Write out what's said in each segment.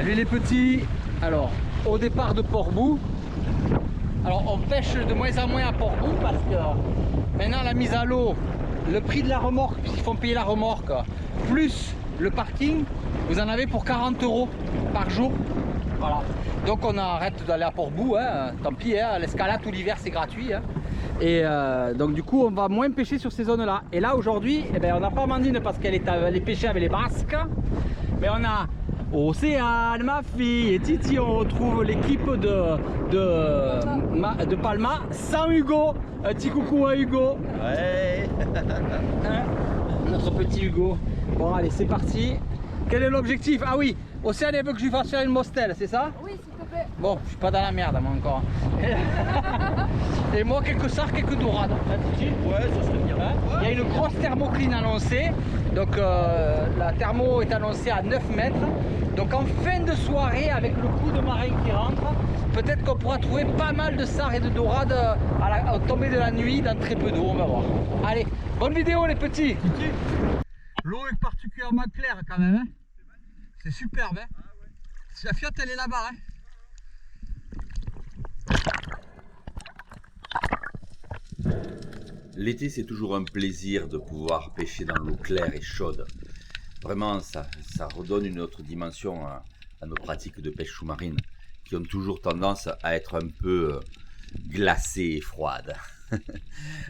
Salut les petits. Alors au départ de Port-Bou, alors on pêche de moins en moins à Port-Bou parce que maintenant la mise à l'eau, le prix de la remorque, puisqu'ils font payer la remorque, plus le parking, vous en avez pour 40 € par jour. Voilà. Donc on arrête d'aller à Port-Bou, hein. Tant pis, hein. L'escalade tout l'hiver c'est gratuit. Hein. Et donc du coup on va moins pêcher sur ces zones là. Et là aujourd'hui, eh ben, on n'a pas Amandine parce qu'elle est pêchée avec les Basques. Mais on a Océane, ma fille et Titi, on retrouve l'équipe de Palma sans Hugo. Un petit coucou à Hugo. Ouais. Hein, notre petit Hugo. Bon allez c'est parti. Quel est l'objectif? Ah oui, Océane elle veut que je lui fasse faire une mostelle, c'est ça? Oui, s'il te plaît. Bon, je suis pas dans la merde moi encore. Et moi quelques sards, quelques dorades. Hein, Titi? Ouais, ça serait bien. Hein, il y a une grosse thermocline annoncée. Donc la thermo est annoncée à 9 mètres. Donc en fin de soirée, avec le coup de marin qui rentre, peut-être qu'on pourra trouver pas mal de sards et de dorades à la tombée de la nuit dans très peu d'eau, on va voir. Allez, bonne vidéo les petits. L'eau est particulièrement claire quand même. Hein, c'est superbe. Hein, la fiotte elle est là-bas. Hein. L'été, c'est toujours un plaisir de pouvoir pêcher dans l'eau claire et chaude. Vraiment, ça redonne une autre dimension à nos pratiques de pêche sous-marine, qui ont toujours tendance à être un peu glacées et froides.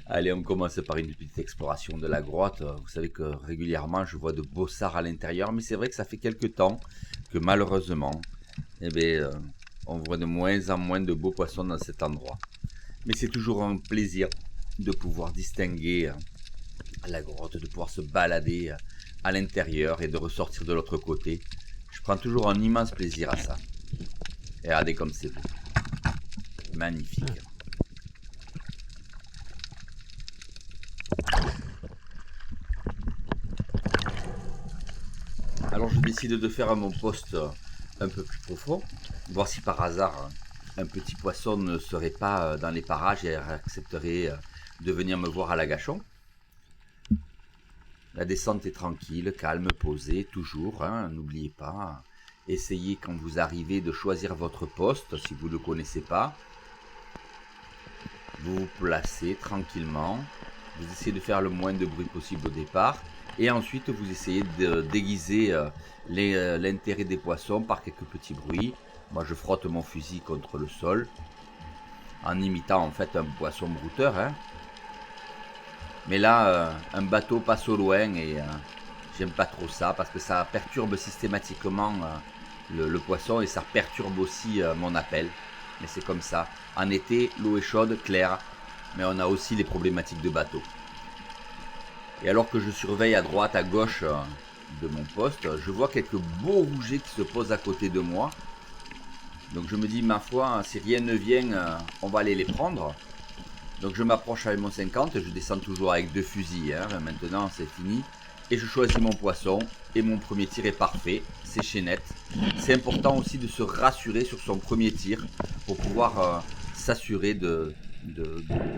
Allez, on commence par une petite exploration de la grotte. Vous savez que régulièrement, je vois de beaux sards à l'intérieur, mais c'est vrai que ça fait quelques temps que malheureusement, on voit de moins en moins de beaux poissons dans cet endroit. Mais c'est toujours un plaisir de pouvoir distinguer la grotte, de pouvoir se balader à l'intérieur et de ressortir de l'autre côté. Je prends toujours un immense plaisir à ça. Et regardez comme c'est beau. Magnifique. Alors je décide de faire mon poste un peu plus profond, voir si par hasard un petit poisson ne serait pas dans les parages et accepterait de venir me voir à l'agachon. La descente est tranquille, calme, posée, toujours, hein, n'oubliez pas. Essayez quand vous arrivez de choisir votre poste, si vous ne le connaissez pas. Vous vous placez tranquillement, vous essayez de faire le moins de bruit possible au départ, et ensuite vous essayez de déguiser l'intérêt des poissons par quelques petits bruits. Moi je frotte mon fusil contre le sol, en imitant en fait un poisson brouteur, hein. Mais là, un bateau passe au loin et j'aime pas trop ça parce que ça perturbe systématiquement le poisson et ça perturbe aussi mon appel. Mais c'est comme ça. En été, l'eau est chaude, claire, mais on a aussi les problématiques de bateau. Et alors que je surveille à droite, à gauche de mon poste, je vois quelques beaux rougets qui se posent à côté de moi. Donc je me dis, ma foi, si rien ne vient, on va aller les prendre. Donc je m'approche avec mon 50, je descends toujours avec 2 fusils, hein, maintenant c'est fini. Et je choisis mon poisson, et mon premier tir est parfait, c'est chaînette. C'est important aussi de se rassurer sur son premier tir, pour pouvoir s'assurer de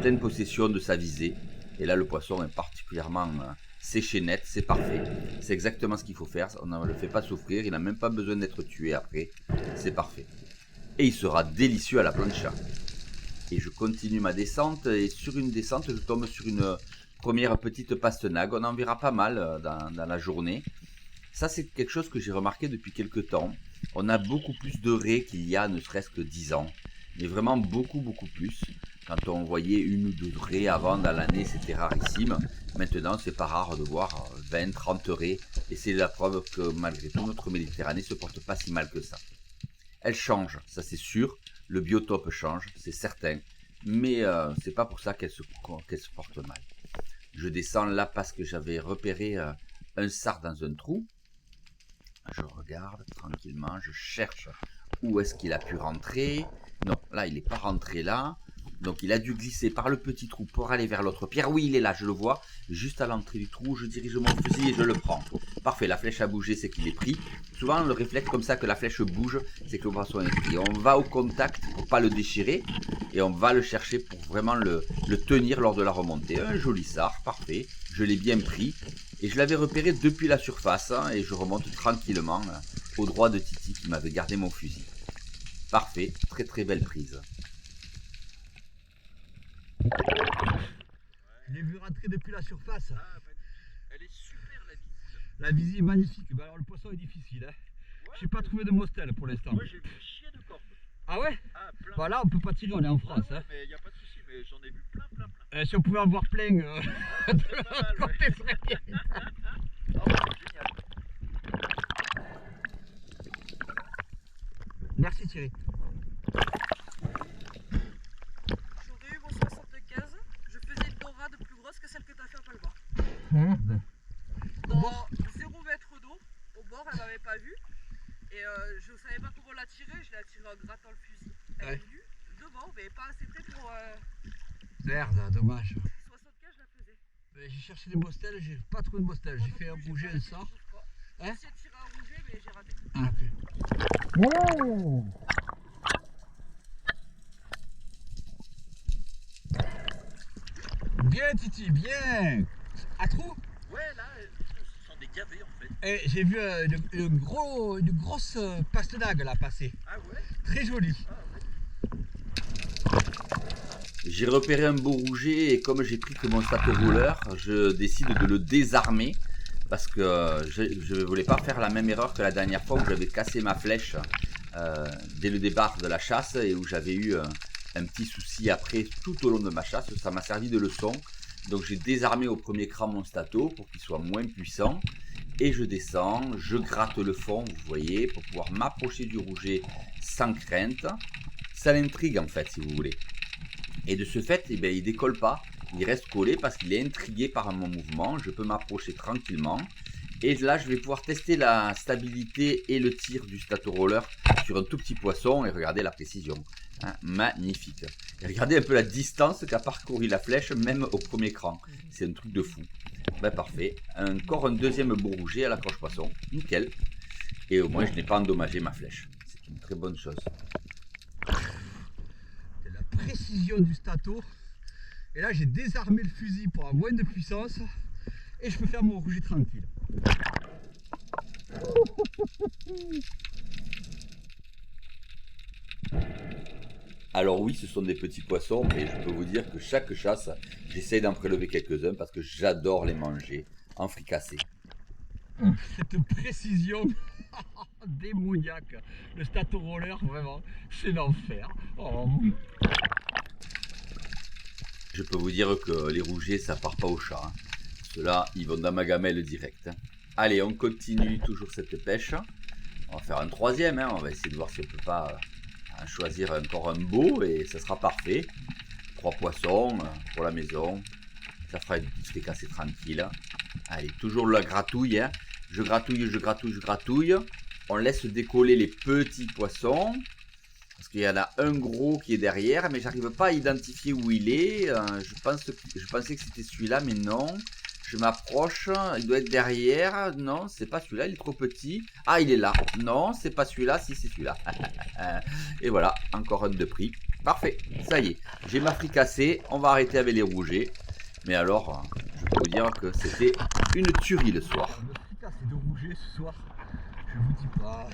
pleine possession de sa visée. Et là le poisson est particulièrement, c'est chaînette, c'est parfait. C'est exactement ce qu'il faut faire, on ne le fait pas souffrir, il n'a même pas besoin d'être tué après, c'est parfait. Et il sera délicieux à la plancha. Et je continue ma descente et sur une descente je tombe sur une première petite pastenague. On en verra pas mal dans la journée. Ça c'est quelque chose que j'ai remarqué depuis quelques temps. On a beaucoup plus de raies qu'il y a ne serait-ce que 10 ans. Mais vraiment beaucoup plus. Quand on voyait une ou deux raies avant dans l'année c'était rarissime. Maintenant c'est pas rare de voir 20, 30 raies. Et c'est la preuve que malgré tout notre Méditerranée se porte pas si mal que ça. Elle change, ça c'est sûr. Le biotope change, c'est certain, mais c'est pas pour ça qu'elle se porte mal. Je descends là parce que j'avais repéré un sard dans un trou. Je regarde tranquillement, je cherche où est-ce qu'il a pu rentrer. Non, là il n'est pas rentré là. Donc il a dû glisser par le petit trou pour aller vers l'autre pierre. Oui, il est là, je le vois. Juste à l'entrée du trou, je dirige mon fusil et je le prends. Parfait, la flèche a bougé, c'est qu'il est pris. Souvent, le réflexe comme ça que la flèche bouge, c'est que le poisson est pris. On va au contact pour pas le déchirer et on va le chercher pour vraiment le tenir lors de la remontée. Un joli sard, parfait. Je l'ai bien pris et je l'avais repéré depuis la surface hein, et je remonte tranquillement. au droit de Titi qui m'avait gardé mon fusil. Parfait, très très belle prise. Je l'ai vu rentrer depuis la surface. Ah, elle est super la visite. La visite est magnifique. Bah alors le poisson est difficile. Hein. Ouais, J'ai pas trouvé de mostel pour l'instant. moi j'ai vu chier de cordes. Ah ouais? Ah, plein. Bah là on peut pas tirer, on est en France. Ouais, Hein. mais y a pas de souci, mais j'en ai vu plein. Si on pouvait en voir plein de Pas mal, l'autre côté, ce serait bien. Ah ouais, génial. Merci Thierry. J'aurais eu mon 75, je faisais une dorade plus grosse que celle que tu as fait à Palma. Merde. Dans 0 mètre d'eau, au bord, elle m'avait pas vu. Et je savais pas comment la tirer, je l'ai attirée en grattant le fusil. Elle Ouais. est venue devant, mais pas assez près pour. Merde, dommage. 75, je la faisais. J'ai cherché des mostels, j'ai pas trouvé de mostel. J'ai fait un rouget, un sort. J'ai Hein? essayé de tirer un rouget, mais j'ai raté. Ah, ok. Wow. Bien Titi, bien. À trou. Ouais, là, ils sont des gavés en fait. Et j'ai vu une grosse pastenague là passer. Ah ouais? Très jolie. J'ai repéré un beau rouget et comme j'ai pris que mon stato rouleur, je décide de le désarmer parce que je ne voulais pas faire la même erreur que la dernière fois où j'avais cassé ma flèche dès le départ de la chasse et où j'avais eu un petit souci après tout au long de ma chasse. Ça m'a servi de leçon. Donc j'ai désarmé au premier cran mon stato pour qu'il soit moins puissant et je descends, je gratte le fond, vous voyez, pour pouvoir m'approcher du rouget sans crainte. Ça l'intrigue en fait si vous voulez. Et de ce fait, eh bien, il décolle pas, il reste collé parce qu'il est intrigué par mon mouvement. Je peux m'approcher tranquillement. Et là, je vais pouvoir tester la stabilité et le tir du stato roller sur un tout petit poisson. Et regardez la précision. Hein, magnifique. Et regardez un peu la distance qu'a parcouru la flèche, même au premier cran. C'est un truc de fou. Ben, parfait. Encore un deuxième beau rouget à la croche poisson. Nickel. Et au moins, je n'ai pas endommagé ma flèche. C'est une très bonne chose. Précision du stato. Et là j'ai désarmé le fusil pour avoir moins de puissance et je peux faire mon rouget tranquille. Alors oui, ce sont des petits poissons, mais je peux vous dire que chaque chasse, j'essaye d'en prélever quelques-uns parce que j'adore les manger en fricassé. Cette précision démoniaque, le stato roller, vraiment, c'est l'enfer. Oh. Je peux vous dire que les rougets, ça part pas au chat. Hein. Ceux-là, ils vont dans ma gamelle direct. Hein. Allez, on continue toujours cette pêche. On va faire un troisième. Hein. On va essayer de voir si on peut pas choisir encore un beau et ça sera parfait. 3 poissons pour la maison. Ça fera une petite fricassée tranquille. Allez, toujours la gratouille. Hein. Je gratouille. On laisse décoller les petits poissons. Parce qu'il y en a un gros qui est derrière, mais j'arrive pas à identifier où il est. Je pensais que c'était celui-là, mais non. Je m'approche, il doit être derrière. Non, c'est pas celui-là, il est trop petit. Ah, il est là. Non, c'est pas celui-là, si c'est celui-là. Et voilà, encore un de prix. Parfait, ça y est. J'ai ma fricassée, on va arrêter avec les rougets. Mais alors, je peux vous dire que c'était une tuerie le soir. Le fricassé de rouget ce soir, je vous dis pas.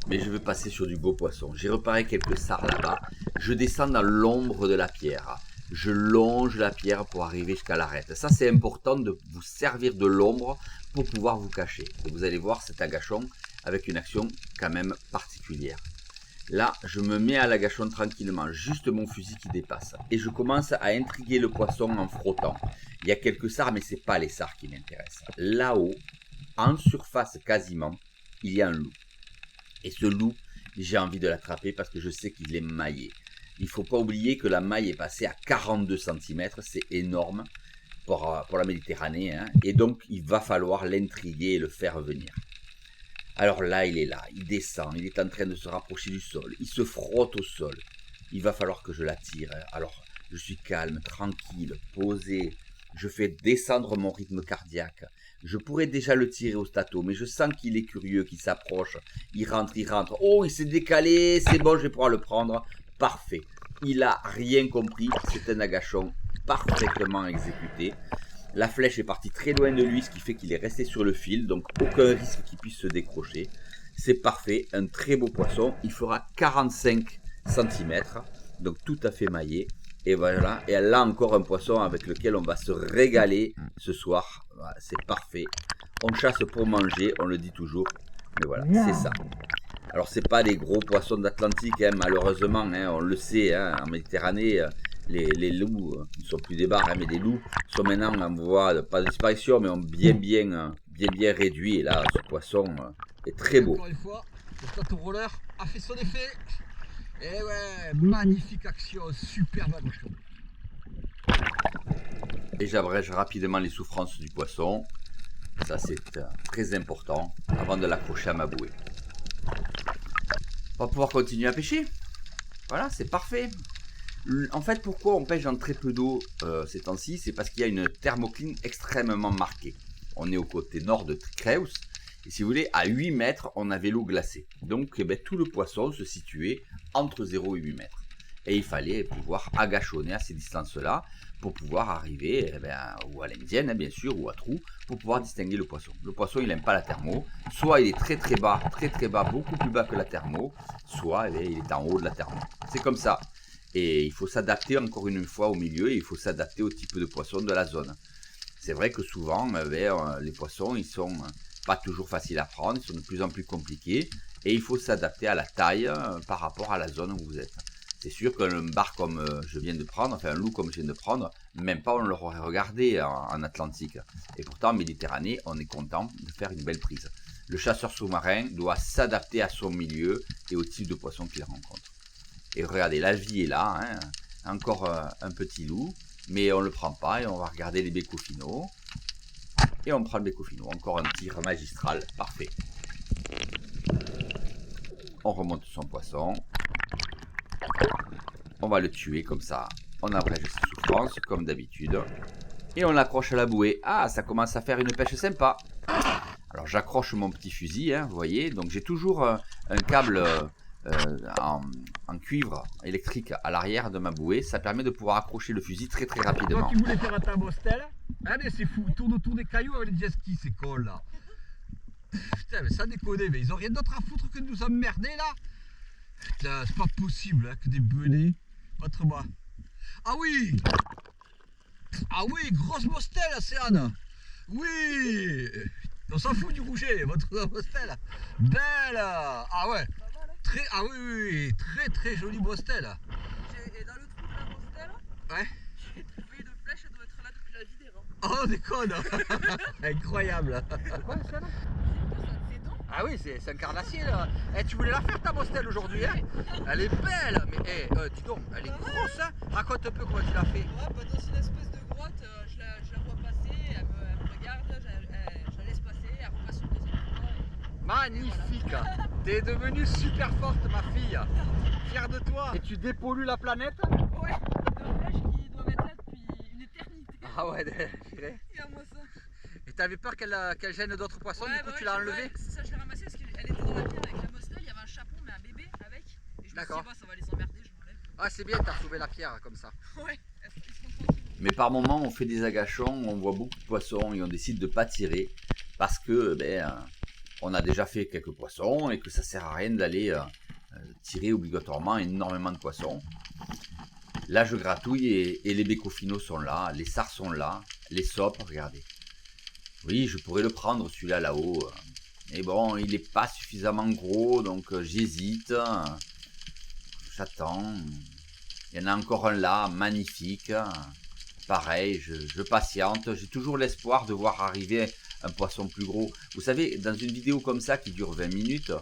Mais je vais passer sur du beau poisson. J'ai reparé quelques sards là-bas. Je descends dans l'ombre de la pierre. Je longe la pierre pour arriver jusqu'à l'arête. Ça, c'est important de vous servir de l'ombre pour pouvoir vous cacher. Et vous allez voir cet agachon avec une action quand même particulière. Là, je me mets à l'agachon tranquillement, juste mon fusil qui dépasse. Et je commence à intriguer le poisson en frottant. Il y a quelques sards, mais ce n'est pas les sards qui m'intéressent. Là-haut, en surface quasiment, il y a un loup. Et ce loup, j'ai envie de l'attraper parce que je sais qu'il est maillé. Il ne faut pas oublier que la maille est passée à 42 cm, c'est énorme pour la Méditerranée. Hein, et donc, il va falloir l'intriguer et le faire venir. Alors là, il descend, il est en train de se rapprocher du sol, il se frotte au sol. Il va falloir que je l'attire. Alors, je suis calme, tranquille, posé. Je fais descendre mon rythme cardiaque. Je pourrais déjà le tirer au stato, mais je sens qu'il est curieux, qu'il s'approche. Il rentre. Oh, il s'est décalé, c'est bon, je vais pouvoir le prendre. Parfait. Il a rien compris, c'est un agachon parfaitement exécuté. La flèche est partie très loin de lui, ce qui fait qu'il est resté sur le fil, donc aucun risque qu'il puisse se décrocher. C'est parfait, un très beau poisson. Il fera 45 cm, donc tout à fait maillé. Et voilà, et là encore un poisson avec lequel on va se régaler ce soir. Voilà, c'est parfait. On chasse pour manger, on le dit toujours. Mais voilà, c'est ça. Alors c'est pas des gros poissons d'Atlantique, hein, malheureusement, hein, on le sait, hein, en Méditerranée, les loups ne sont plus des bars, hein, mais les loups sont maintenant en voie, pas de disparition, mais ont bien réduit. Et là, ce poisson est très beau. Encore une fois, le plateau roller a fait son effet. Et ouais, magnifique action, super baluchon. Et j'abrège rapidement les souffrances du poisson. Ça c'est très important avant de l'accrocher à ma bouée. On va pouvoir continuer à pêcher. Voilà, c'est parfait. En fait, pourquoi on pêche dans très peu d'eau ces temps-ci? C'est parce qu'il y a une thermocline extrêmement marquée. On est au côté nord de Creus. Et si vous voulez, à 8 mètres, on avait l'eau glacée. Donc, eh bien, tout le poisson se situait entre 0 et 8 mètres. Et il fallait pouvoir agachonner à ces distances-là pour pouvoir arriver ou à l'indienne, bien sûr, ou à trou, pour pouvoir distinguer le poisson. Le poisson, il n'aime pas la thermo. Soit il est très bas, beaucoup plus bas que la thermo, soit il est en haut de la thermo. C'est comme ça. Et il faut s'adapter encore une fois au milieu, et il faut s'adapter au type de poisson de la zone. C'est vrai que souvent, les poissons, ils sont pas toujours faciles à prendre, ils sont de plus en plus compliqués, et il faut s'adapter à la taille par rapport à la zone où vous êtes. C'est sûr qu'un bar comme je viens de prendre, enfin un loup comme je viens de prendre, même pas on l'aurait regardé en Atlantique. Et pourtant en Méditerranée, on est content de faire une belle prise. Le chasseur sous-marin doit s'adapter à son milieu et au type de poisson qu'il rencontre. Et regardez, la vie est là, hein. Encore un petit loup, mais on ne le prend pas et on va regarder les bécos finaux. Et on prend le béco finaux, encore un tir magistral, parfait. On remonte son poisson. On va le tuer comme ça, on abrège ses souffrances comme d'habitude. Et on l'accroche à la bouée. Ah, ça commence à faire une pêche sympa. Alors j'accroche mon petit fusil, hein, vous voyez. Donc j'ai toujours un câble en cuivre électrique à l'arrière de ma bouée. Ça permet de pouvoir accrocher le fusil très rapidement. Toi qui voulais faire un tabostel, ah mais c'est fou, tourne autour des cailloux avec les jet skis, c'est con là. Putain, mais ça déconne, mais ils ont rien d'autre à foutre que de nous emmerder là. Putain, c'est pas possible, hein, que des benets. Autrement. Ah oui! Ah oui, grosse mostel, Océane! Oui! On s'en fout du rouget, votre mostel. Belle! Ah ouais! Très, ah oui, très jolie mostel. Et dans le trou de la mostel, ouais. J'ai trouvé une flèche, elle doit être là depuis la vidéo. Oh, déconne! Incroyable! C'est quoi ça là? C'est donc. Ah oui, c'est un carnassier là. Eh, tu voulais la faire ta mostel aujourd'hui, hein? Elle est belle, mais dis donc, elle est grosse, hein? Raconte un peu comment tu l'as fait. Ouais, bah dans une espèce de grotte, je la vois passer, elle me regarde, je la laisse passer, elle repasse sur le deuxième fois. Magnifique! Voilà. T'es devenue super forte, ma fille. Fière de toi. Et tu dépollues la planète? Ouais, deux flèches qui doivent être là depuis une éternité. Ah ouais, purée. Regarde-moi ça. Et t'avais peur qu'elle gêne d'autres poissons, Ouais, du coup bah tu l'as enlevée? Ouais, c'est ça, je l'ai ramassée parce qu'elle était dans la pierre avec la mostel, il y avait un chapeau mais un bébé avec. Et je me suis dit, bah, ça va les emmerder, je l'enlève. Ah, c'est bien, t'as retrouvé la pierre comme ça. Ouais, ils seront tranquilles. Mais par moments, on fait des agachons, on voit beaucoup de poissons et on décide de ne pas tirer parce que on a déjà fait quelques poissons et que ça sert à rien d'aller tirer obligatoirement énormément de poissons. Là, je gratouille et les bécos finaux sont là, les sars sont là, les sopes, regardez. Oui, je pourrais le prendre celui-là là-haut. Mais bon, il n'est pas suffisamment gros, donc j'hésite. J'attends. Il y en a encore un là, magnifique. Pareil, je patiente. J'ai toujours l'espoir de voir arriver un poisson plus gros. Vous savez, dans une vidéo comme ça qui dure 20 minutes,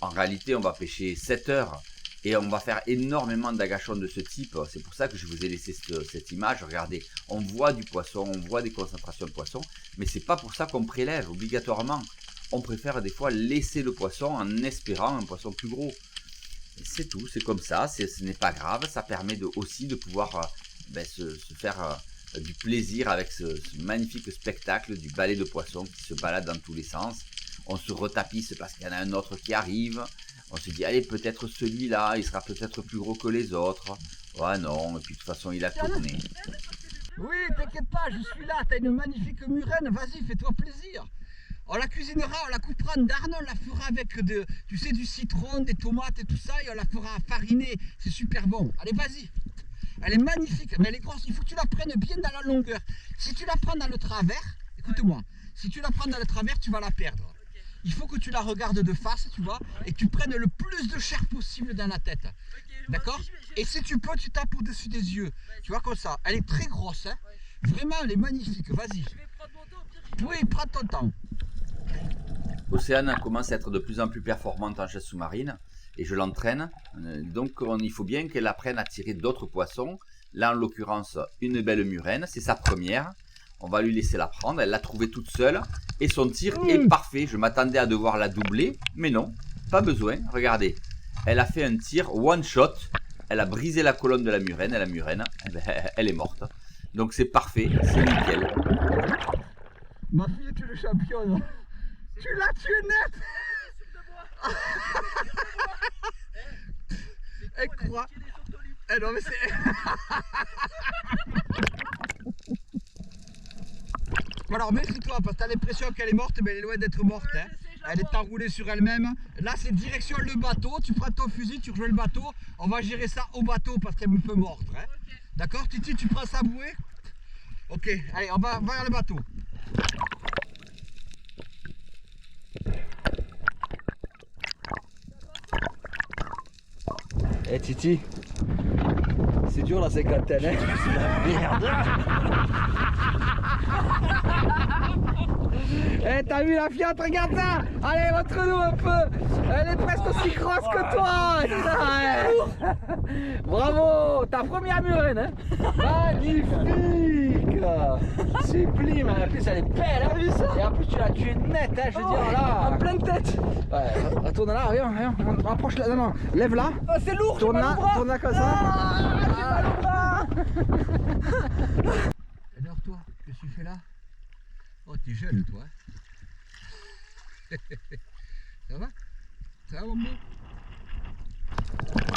en réalité, on va pêcher 7 heures. Et on va faire énormément d'agachons de ce type. C'est pour ça que je vous ai laissé cette image. Regardez, on voit du poisson, on voit des concentrations de poissons. Mais c'est pas pour ça qu'on prélève obligatoirement. On préfère des fois laisser le poisson en espérant un poisson plus gros. C'est tout, c'est comme ça, ce n'est pas grave. Ça permet aussi de pouvoir se faire du plaisir avec ce magnifique spectacle du balai de poissons qui se balade dans tous les sens. On se retapisse parce qu'il y en a un autre qui arrive. On se dit, allez, peut-être celui-là, il sera peut-être plus gros que les autres. Ouais, non, et puis de toute façon, il a tourné. Oui, t'inquiète pas, je suis là, t'as une magnifique murène, vas-y, fais-toi plaisir. On la cuisinera, on la coupera en darne, on la fera avec tu sais, du citron, des tomates et tout ça, et on la fera fariner, c'est super bon. Allez, vas-y. Elle est magnifique, mais elle est grosse, il faut que tu la prennes bien dans la longueur. Si tu la prends dans le travers, écoute-moi, si tu la prends dans le travers, tu vas la perdre. Il faut que tu la regardes de face, tu vois, et que tu prennes le plus de chair possible dans la tête. D'accord? Et si tu peux, tu tapes au-dessus des yeux. Tu vois, comme ça. Elle est très grosse, hein. Vraiment, elle est magnifique. Vas-y. Je vais prendre mon temps, au pire, Oui, prends ton temps. Océane commence à être de plus en plus performante en chasse sous-marine et je l'entraîne. Donc il faut bien qu'elle apprenne à tirer d'autres poissons. Là en l'occurrence une belle murène, c'est sa première. On va lui laisser la prendre, elle l'a trouvée toute seule et son tir est parfait. Je m'attendais à devoir la doubler, mais non, pas besoin. Regardez, elle a fait un tir one shot, elle a brisé la colonne de la murène et la murène, elle est morte. Donc c'est parfait, c'est nickel. Ma fille, tu es le champion. Tu l'as tué net. Elle croit. Eh non mais c'est... Alors méfie-toi parce que t'as l'impression qu'elle est morte, mais elle est loin d'être morte. Hein. Elle est enroulée sur elle-même. Là c'est direction le bateau, tu prends ton fusil, tu rejoins le bateau. On va gérer ça au bateau parce qu'elle me peut mordre. Hein. D'accord Titi, tu prends sa bouée. Ok, allez, on va vers le bateau. Eh Titi, c'est dur la cinquantaine, hein. C'est la merde. Eh, t'as vu la fiat, regarde ça. Allez, montre-nous un peu. Elle est presque aussi grosse que toi. Bravo, ta première murène, hein. Magnifique. Sublime, en plus elle est belle, hein. Et en plus tu l'as tuée nette, hein, je veux dire là. En pleine tête. Ouais, tourne là, viens, on rapproche là, non, lève là. Oh, c'est lourd, tourne là comme ça. J'ai mal au bras. Alors toi, qu'est-ce que tu fais là? Oh, t'es jeune toi. Ça va? Ça va mon beau?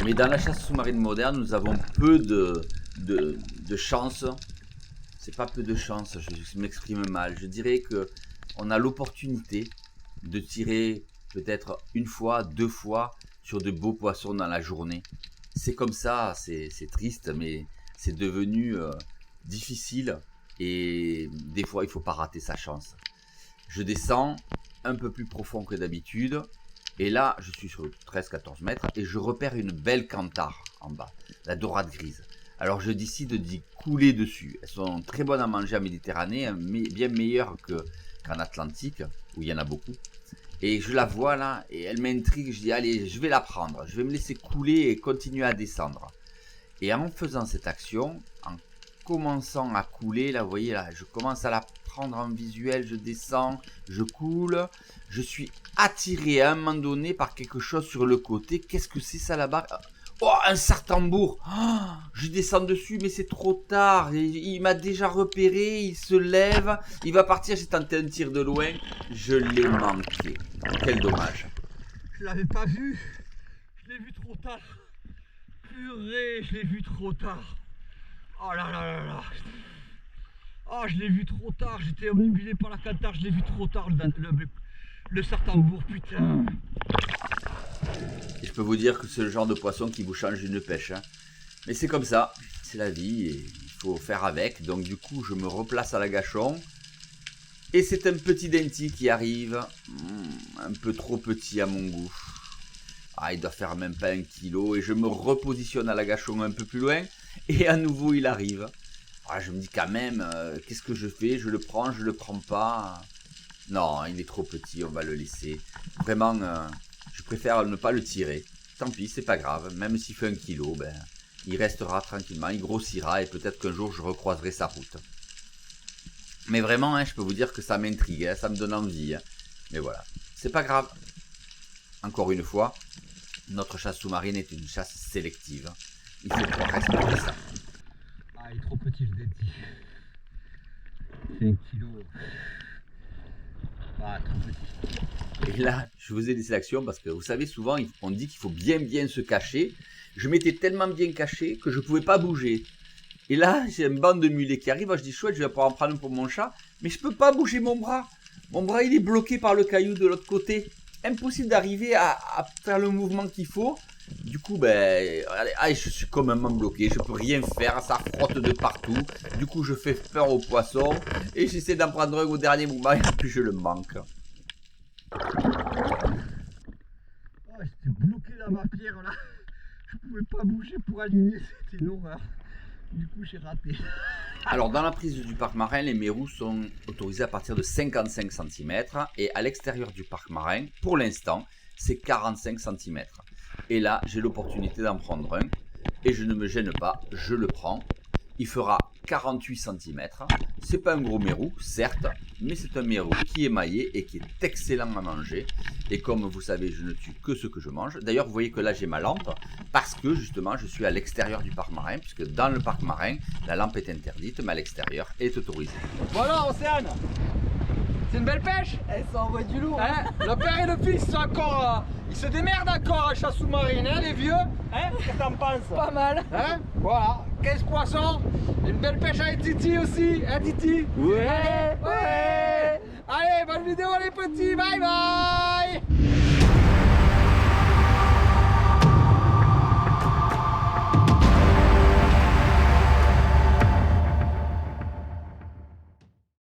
Mais dans la chasse sous-marine moderne, nous avons peu de chance. C'est pas peu de chance, je m'exprime mal. Je dirais que on a l'opportunité de tirer peut-être une fois, 2 fois sur de beaux poissons dans la journée. C'est comme ça, c'est triste, mais c'est devenu difficile et des fois il faut pas rater sa chance. Je descends un peu plus profond que d'habitude et là je suis sur 13-14 mètres et je repère une belle cantare en bas, la dorade grise. Alors je décide d'y couler dessus. Elles sont très bonnes à manger en Méditerranée, mais bien meilleures qu'en Atlantique, où il y en a beaucoup. Et je la vois là, et elle m'intrigue, je dis allez, je vais la prendre, je vais me laisser couler et continuer à descendre. Et en faisant cette action, en commençant à couler, là vous voyez là, je commence à la prendre en visuel, je descends, je coule, je suis attiré à un moment donné par quelque chose sur le côté. Qu'est-ce que c'est ça là-bas? Oh, un sartembour. Oh, je descends dessus, mais c'est trop tard. Il m'a déjà repéré, il se lève, il va partir. J'ai tenté un tir de loin, je l'ai manqué. Quel dommage. Je l'avais pas vu. Je l'ai vu trop tard. Purée, je l'ai vu trop tard. Oh là là là là. Oh, je l'ai vu trop tard. J'étais omnibulé par la cantare, je l'ai vu trop tard. Le sartembour, putain. Et je peux vous dire que c'est le genre de poisson qui vous change d'une pêche. Hein. Mais c'est comme ça, c'est la vie et il faut faire avec. Donc du coup, je me replace à l'agachon. Et c'est un petit denti qui arrive. Un peu trop petit à mon goût. Ah, il doit faire même pas 1 kilo. Et je me repositionne à l'agachon un peu plus loin. Et à nouveau, il arrive. Ah, je me dis quand même, qu'est-ce que je fais? Je le prends, je le prends pas. Non, il est trop petit, on va le laisser. Vraiment... je préfère ne pas le tirer. Tant pis, c'est pas grave. Même s'il fait 1 kilo, ben, il restera tranquillement, il grossira et peut-être qu'un jour je recroiserai sa route. Mais vraiment, hein, je peux vous dire que ça m'intrigue, hein, ça me donne envie. Hein. Mais voilà, c'est pas grave. Encore une fois, notre chasse sous-marine est une chasse sélective. Il faut pouvoir respecter ça. Ah, il est trop petit le denti. C'est 1 kilo. Ah, trop petit. Et là, je vous ai laissé l'action parce que vous savez, souvent, on dit qu'il faut bien se cacher. Je m'étais tellement bien caché que je ne pouvais pas bouger. Et là, j'ai un banc de mulets qui arrive, je dis chouette, je vais pouvoir en prendre un pour mon chat, mais je peux pas bouger mon bras. Mon bras, il est bloqué par le caillou de l'autre côté. Impossible d'arriver à faire le mouvement qu'il faut. Du coup, ben, allez, je suis complètement bloqué, je peux rien faire, ça frotte de partout. Du coup, je fais peur aux poissons et j'essaie d'en prendre un au dernier moment et puis je le manque. J'étais bloqué dans ma pierre là. Je pouvais pas bouger pour aligner, c'était une horreur. Du coup, j'ai raté. Alors, dans la prise du parc marin, les mérous sont autorisés à partir de 55 cm et à l'extérieur du parc marin, pour l'instant, c'est 45 cm. Et là, j'ai l'opportunité d'en prendre un et je ne me gêne pas, je le prends. Il fera 48 cm. C'est pas un gros mérou, certes, mais c'est un mérou qui est maillé et qui est excellent à manger. Et comme vous savez, je ne tue que ce que je mange. D'ailleurs, vous voyez que là, j'ai ma lampe parce que justement, je suis à l'extérieur du parc marin, puisque dans le parc marin, la lampe est interdite, mais à l'extérieur, elle est autorisée. Voilà, Océane. C'est une belle pêche. Ça envoie du lourd. Hein, le père et le fils sont encore... ils se démerdent encore à chasse sous-marine, hein, les vieux. Hein, qu'est-ce que t'en penses? Pas mal. Hein, voilà, 15 poissons. Une belle pêche avec Titi aussi, hein Titi? Ouais. Ouais. Allez, bonne vidéo les petits, bye bye.